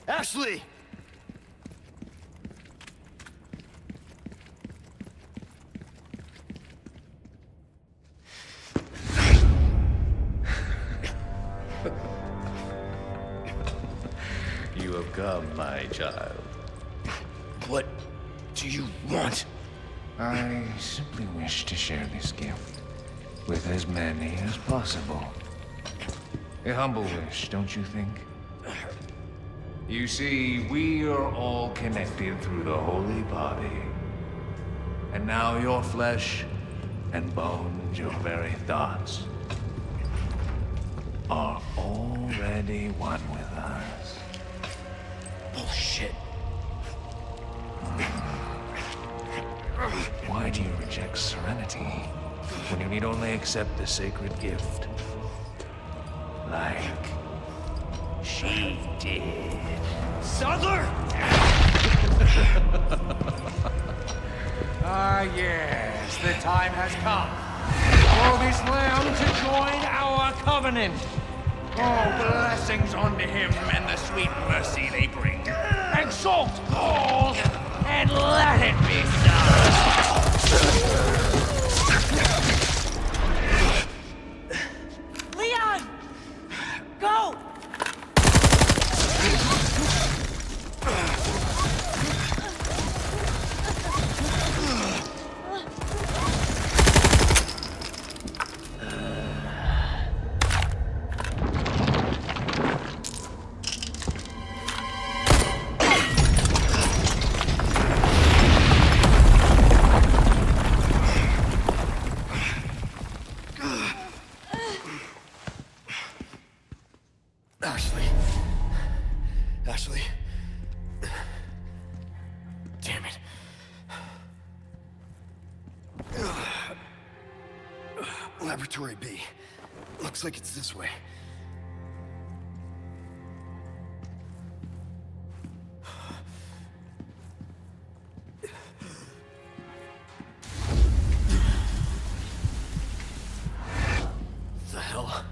Ashley! You have come, my child. What do you want? I simply wish to share this gift with as many as possible. A humble wish, don't you think? You see, we are all connected through the holy body. And now your flesh and bones, your very thoughts, are already one with us. Bullshit. Why do you reject serenity when you need only accept the sacred gift? Like she did. Sadler! Ah, yes, the time has come for this lamb to join our covenant. Oh, blessings unto him and the sweet mercy they bring. Exalt all and let it be so. Leon! Go! Ashley. Damn it. Laboratory B. Looks like it's this way. The hell?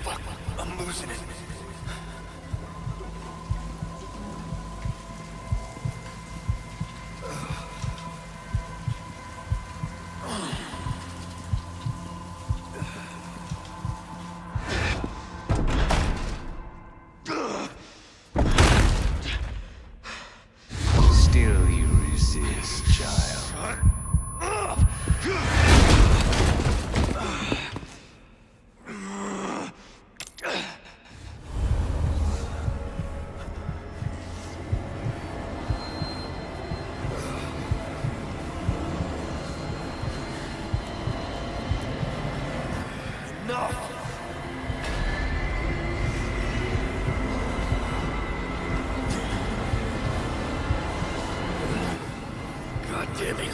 Fuck, I'm losing it. Still you resist, child. Enough! God damn it.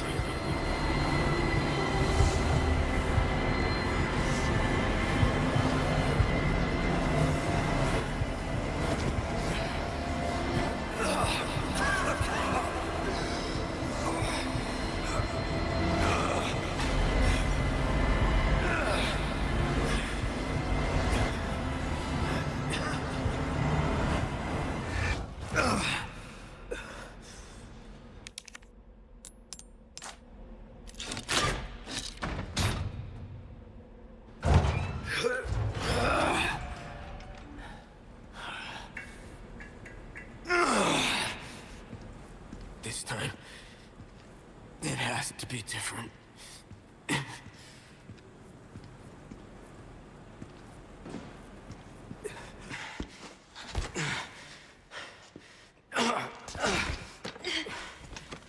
This time, it has to be different.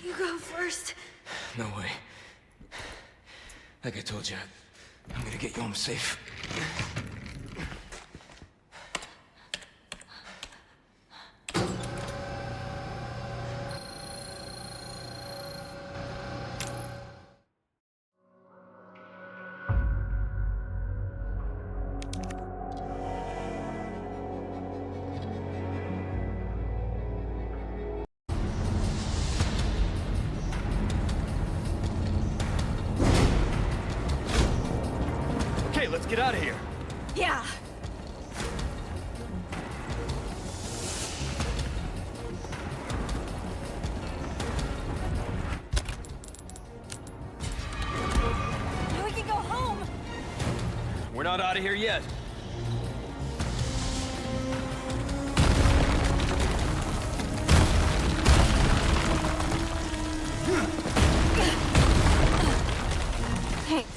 You go first. No way. Like I told you, I'm gonna get you home safe. let's get out of here. Yeah. Now we can go home. We're not out of here yet. Thanks.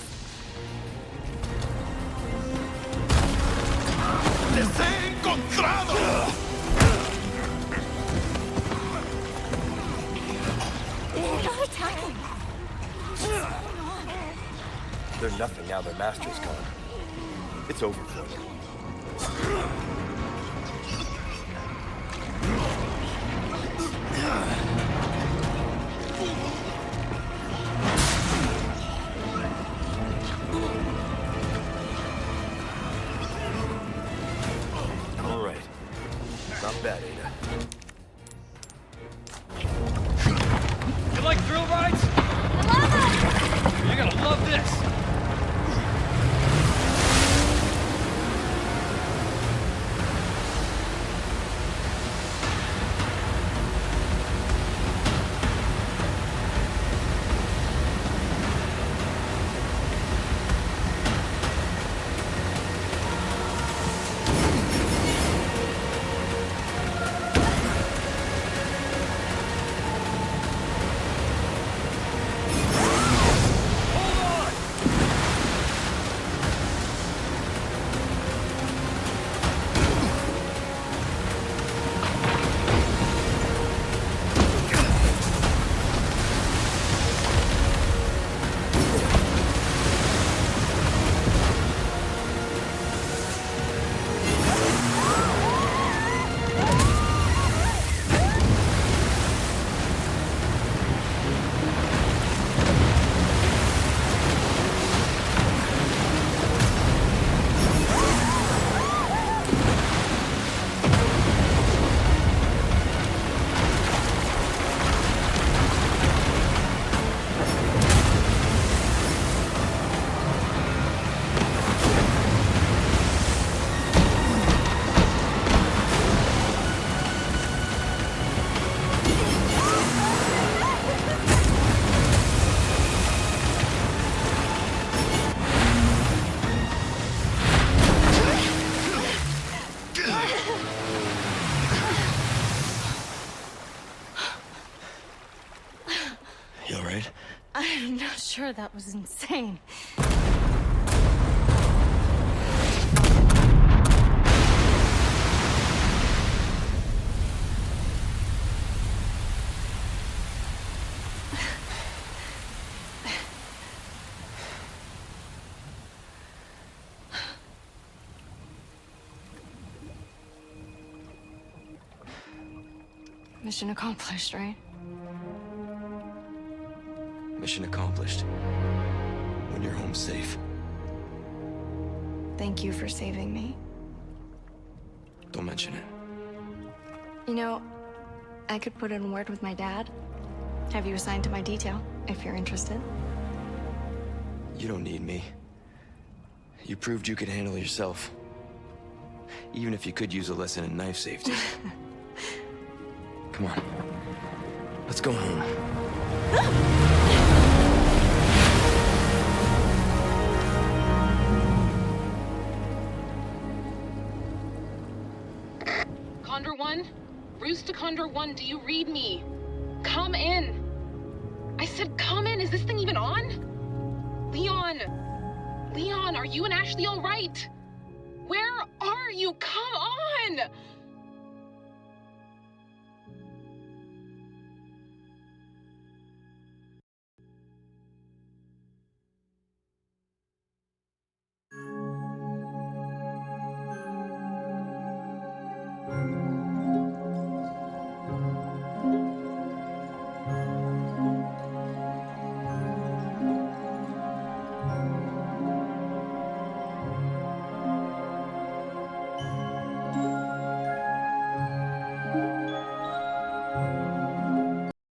¡Les he encontrado! They're not attacking. They're nothing now their master's gone. It's over for them. All right. Not bad, Ada. You like thrill rides? I love them. You're gonna love this. You alright? I'm not sure that was insane. Mission accomplished, right? Mission accomplished. When you're home safe. Thank you for saving me. Don't mention it. You know, I could put in a word with my dad. Have you assigned to my detail, if you're interested. You don't need me. You proved you could handle yourself. Even if you could use a lesson in knife safety. Come on. Let's go home. Condor 1? Roost to Condor 1, do you read me? Come in! I said come in! Is this thing even on? Leon! Leon, are you and Ashley all right? Where are you? Come on!